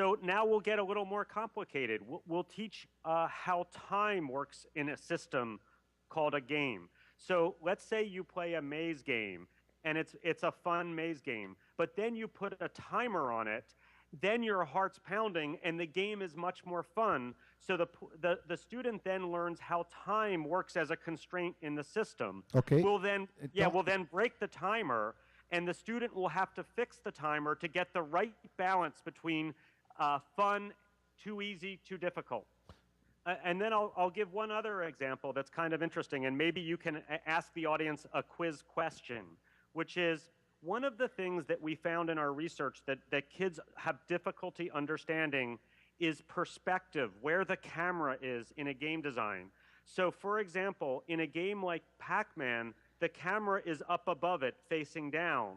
So now we'll get a little more complicated. We'll teach how time works in a system called a game. So let's say you play a maze game, and it's a fun maze game, but then you put a timer on it, then your heart's pounding, and the game is much more fun. So the student then learns how time works as a constraint in the system. Okay. We'll then break the timer, and the student will have to fix the timer to get the right balance between fun, too easy, too difficult. And then I'll give one other example that's kind of interesting, and maybe you can ask the audience a quiz question, which is, one of the things that we found in our research that kids have difficulty understanding is perspective, where the camera is in a game design. So for example, in a game like Pac-Man, the camera is up above it, facing down.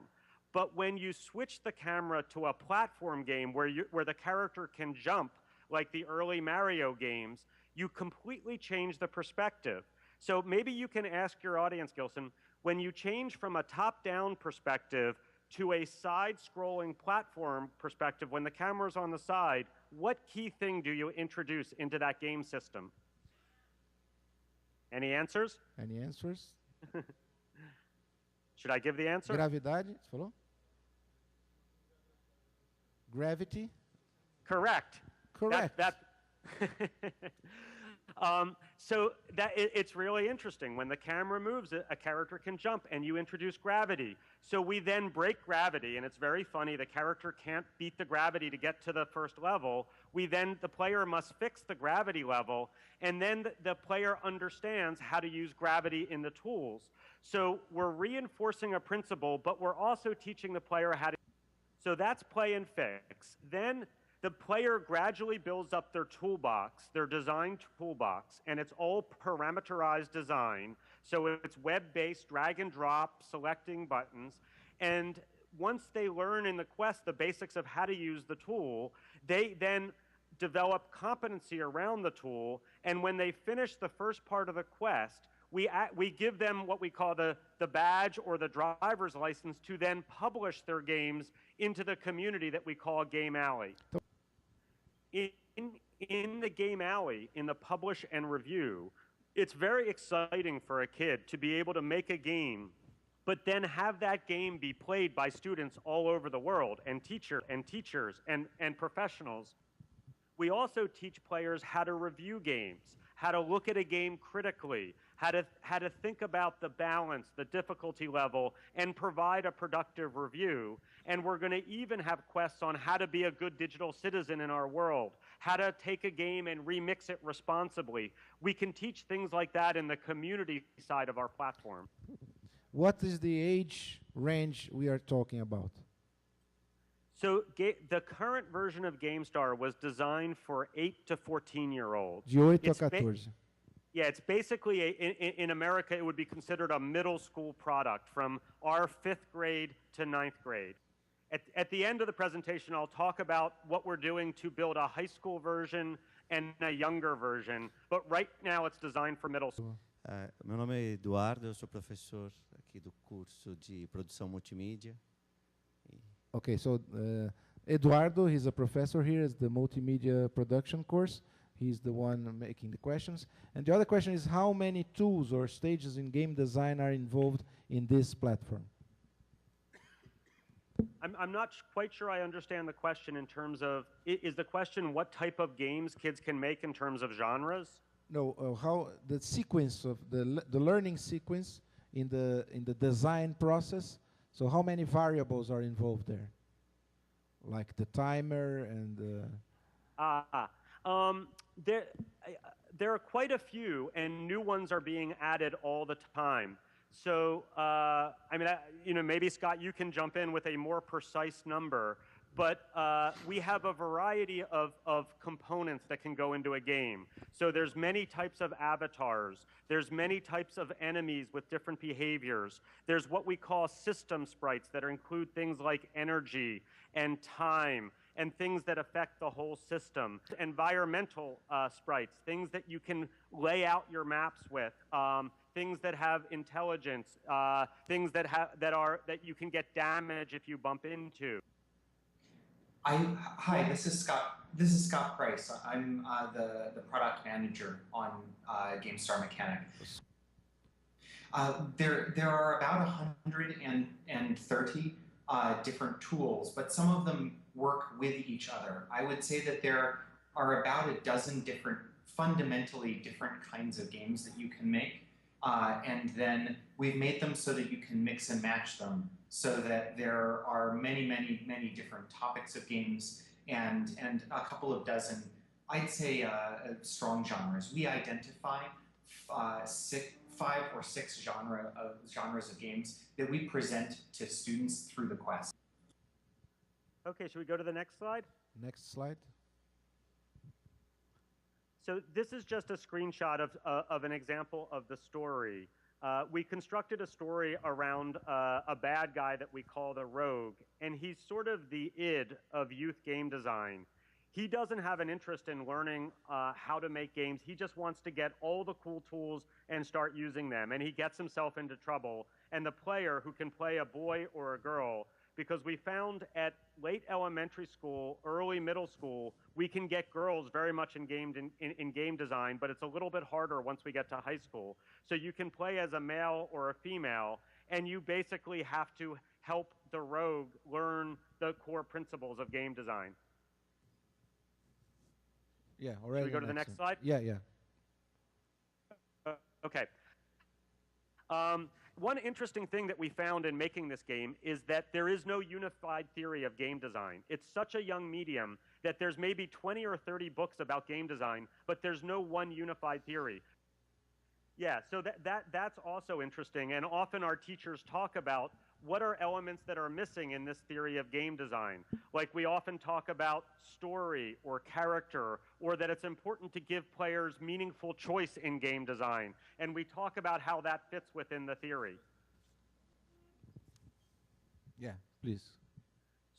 But when you switch the camera to a platform game where the character can jump, like the early Mario games, you completely change the perspective. So maybe you can ask your audience, Gilson, when you change from a top-down perspective to a side-scrolling platform perspective, when the camera's on the side, what key thing do you introduce into that game system? Any answers? Any answers? Should I give the answer? Gravidade, você falou? Gravity? Correct. Correct. So it's really interesting. When the camera moves, a character can jump, and you introduce gravity. So we then break gravity, and it's very funny. The character can't beat the gravity to get to the first level. The player must fix the gravity level, and then the player understands how to use gravity in the tools. So we're reinforcing a principle, but we're also teaching the player how to. So that's play and fix. Then the player gradually builds up their toolbox, their design toolbox, and it's all parameterized design. So it's web-based, drag and drop, selecting buttons. And once they learn in the quest the basics of how to use the tool, they then develop competency around the tool. And when they finish the first part of the quest, we give them what we call the badge or the driver's license to then publish their games into the community that we call Game Alley. In the Game Alley, in the publish and review, it's very exciting for a kid to be able to make a game, but then have that game be played by students all over the world, and teachers and professionals. We also teach players how to review games, how to look at a game critically, how to think about the balance, the difficulty level, and provide a productive review. And we're going to even have quests on how to be a good digital citizen in our world, how to take a game and remix it responsibly. We can teach things like that in the community side of our platform. What is the age range we are talking about? So the current version of GameStar was designed for 8 to 14-year-olds. De 8 a 14. Yeah, it's basically, in America, it would be considered a middle school product from our 5th grade to 9th grade. At the end of the presentation, I'll talk about what we're doing to build a high school version and a younger version, but right now it's designed for middle school. Meu nome é Eduardo, eu sou professor aqui do curso de produção multimídia. Okay, so Eduardo, he's a professor here at the multimedia production course. He's the one making the questions. And the other question is, how many tools or stages in game design are involved in this platform? I'm not quite sure I understand the question in terms of, is the question what type of games kids can make in terms of genres? No, how the sequence of the learning sequence in the design process. So how many variables are involved there? Like the timer and there are quite a few, and new ones are being added all the time. So, I mean, maybe Scott, you can jump in with a more precise number, but we have a variety of components that can go into a game. So there's many types of avatars. There's many types of enemies with different behaviors. There's what we call system sprites that include things like energy and time and things that affect the whole system. Environmental sprites, things that you can lay out your maps with. Things that have intelligence, things that you can get damage if you bump into. Hi, this is Scott. This is Scott Price. I'm the product manager on GameStar Mechanic. There are about 130 different tools, but some of them work with each other. I would say that there are about a dozen different, fundamentally different kinds of games that you can make. And then we've made them so that you can mix and match them, so that there are many, many, many different topics of games and a couple of dozen, I'd say, strong genres. We identify 5 or 6 genres of games that we present to students through the quest. Okay, should we go to the next slide? Next slide. So this is just a screenshot of an example of the story. We constructed a story around a bad guy that we call the Rogue, and he's sort of the id of youth game design. He doesn't have an interest in learning how to make games. He just wants to get all the cool tools and start using them, and he gets himself into trouble. And the player, who can play a boy or a girl, because we found at late elementary school, early middle school, we can get girls very much in game design, but it's a little bit harder once we get to high school. So you can play as a male or a female, and you basically have to help the rogue learn the core principles of game design. Yeah, already. Should we go to the next slide? Yeah, yeah. Okay. One interesting thing that we found in making this game is that there is no unified theory of game design. It's such a young medium that there's maybe 20 or 30 books about game design, but there's no one unified theory. Yeah, so that's also interesting, and often our teachers talk about what are elements that are missing in this theory of game design. Like we often talk about story or character, or that it's important to give players meaningful choice in game design. And we talk about how that fits within the theory. Yeah, please.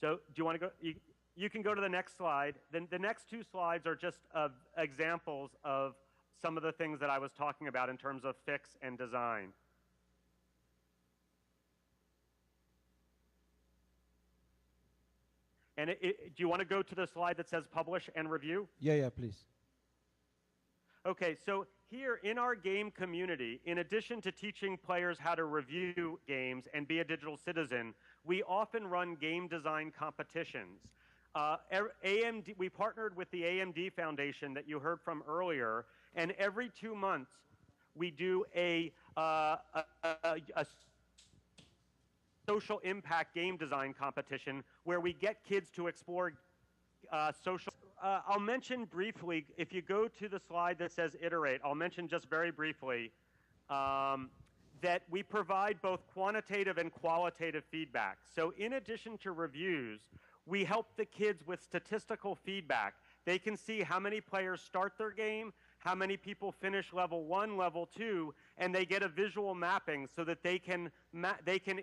So do you want to go? You can go to the next slide. Then the next 2 slides are just examples of some of the things that I was talking about in terms of fix and design. And do you want to go to the slide that says publish and review? Yeah, yeah, please. Okay, so here in our game community, in addition to teaching players how to review games and be a digital citizen, we often run game design competitions. We partnered with the AMD Foundation that you heard from earlier, and every 2 months we do a social impact game design competition where we get kids to explore social. I'll mention briefly, if you go to the slide that says iterate, I'll mention just very briefly that we provide both quantitative and qualitative feedback. So in addition to reviews, we help the kids with statistical feedback. They can see how many players start their game, how many people finish level 1, level 2, and they get a visual mapping so that they can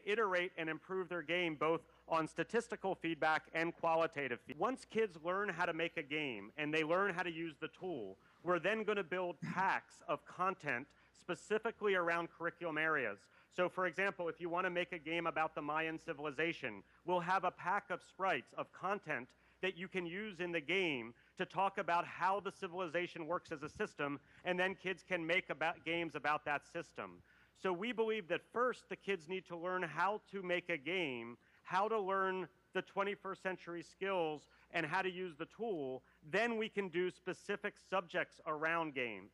iterate and improve their game both on statistical feedback and qualitative feedback. Once kids learn how to make a game and they learn how to use the tool, we're then going to build packs of content specifically around curriculum areas. So for example, if you want to make a game about the Mayan civilization, we'll have a pack of sprites, of content that you can use in the game to talk about how the civilization works as a system, and then kids can make games about that system. So we believe that first the kids need to learn how to make a game, how to learn the 21st century skills, and how to use the tool. Then we can do specific subjects around games.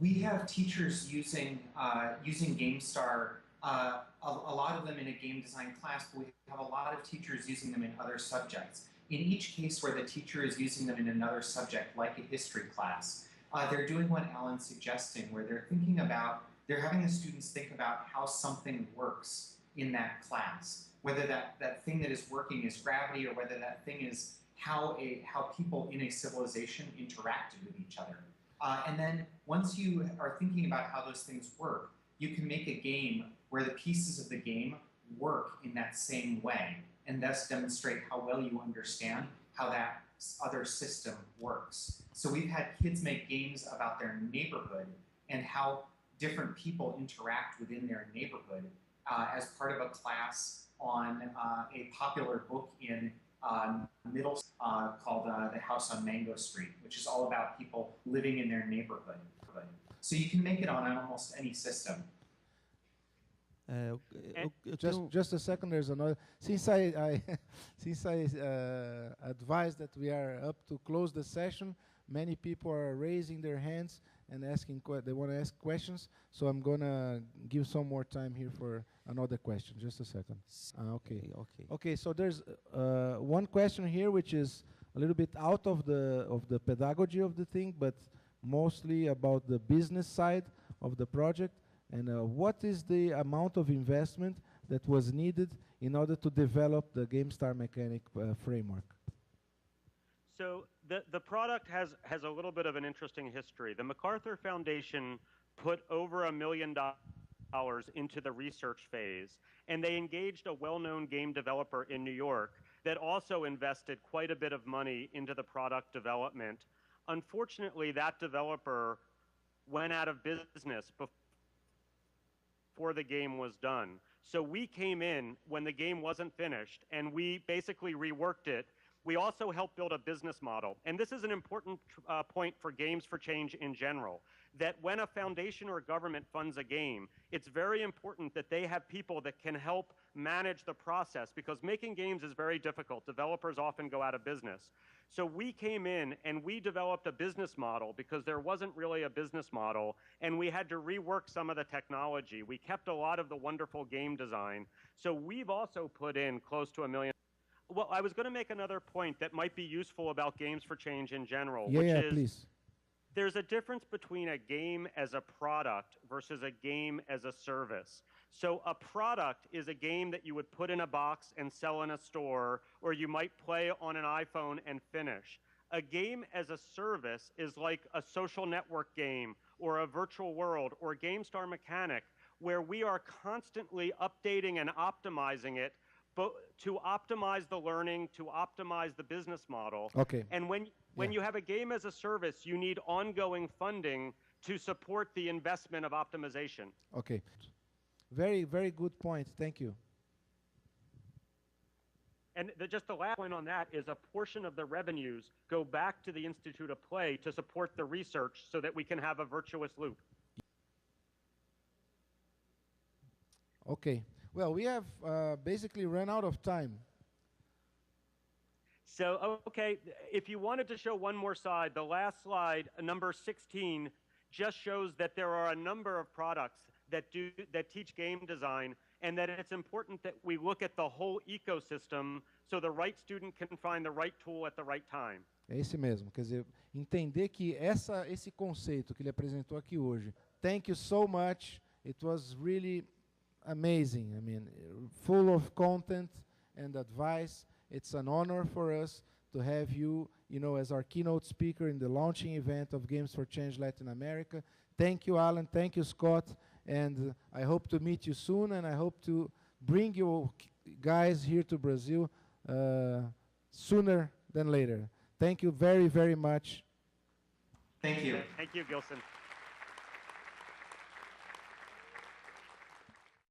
We have teachers using GameStar, a lot of them in a game design class, but we have a lot of teachers using them in other subjects. In each case where the teacher is using them in another subject, like a history class, they're doing what Alan's suggesting, where they're having the students think about how something works in that class, whether that thing that is working is gravity, or whether that thing is how people in a civilization interacted with each other. And then once you are thinking about how those things work, you can make a game where the pieces of the game work in that same way, and thus demonstrate how well you understand how that other system works. So we've had kids make games about their neighborhood and how different people interact within their neighborhood as part of a class on a popular book in middle called The House on Mango Street, which is all about people living in their neighborhood. So you can make it on almost any system. Just a second. There's another. Since I advised that we are up to close the session, many people are raising their hands and asking. They want to ask questions. So I'm gonna give some more time here for another question. Just a second. Okay. So there's one question here, which is a little bit out of the pedagogy of the thing, but mostly about the business side of the project. And what is the amount of investment that was needed in order to develop the GameStar mechanic framework? So the product has a little bit of an interesting history. The MacArthur Foundation put over $1 million into the research phase, and they engaged a well-known game developer in New York that also invested quite a bit of money into the product development. Unfortunately, that developer went out of business before the game was done. So we came in when the game wasn't finished, and we basically reworked it. We also helped build a business model. And this is an important point for Games4Change in general, that when a foundation or government funds a game, it's very important that they have people that can help manage the process, because making games is very difficult. Developers often go out of business. So we came in and we developed a business model because there wasn't really a business model, and we had to rework some of the technology. We kept a lot of the wonderful game design. So we've also put in close to $1 million. Well, I was going to make another point that might be useful about Games4Change in general, which is please. There's a difference between a game as a product versus a game as a service. So a product is a game that you would put in a box and sell in a store, or you might play on an iPhone and finish. A game as a service is like a social network game or a virtual world or GameStar mechanic, where we are constantly updating and optimizing it to optimize the learning, to optimize the business model. Okay. And when you have a game as a service, you need ongoing funding to support the investment of optimization. Okay. Very, very good point. Thank you. And just the last point on that is a portion of the revenues go back to the Institute of Play to support the research so that we can have a virtuous loop. Okay. Well, we have basically run out of time. So, okay, if you wanted to show one more slide, the last slide, number 16, just shows that there are a number of products that teach game design, and that it's important that we look at the whole ecosystem so the right student can find the right tool at the right time. É esse mesmo, quer dizer, entender que esse conceito que ele apresentou aqui hoje. Thank you so much. It was really amazing. I mean, full of content and advice. It's an honor for us to have you, as our keynote speaker in the launching event of Games4Change Latin America. Thank you, Alan. Thank you, Scott. And I hope to meet you soon, and I hope to bring you guys here to Brazil sooner than later. Thank you very, very much. Thank you. Thank you, Gilson.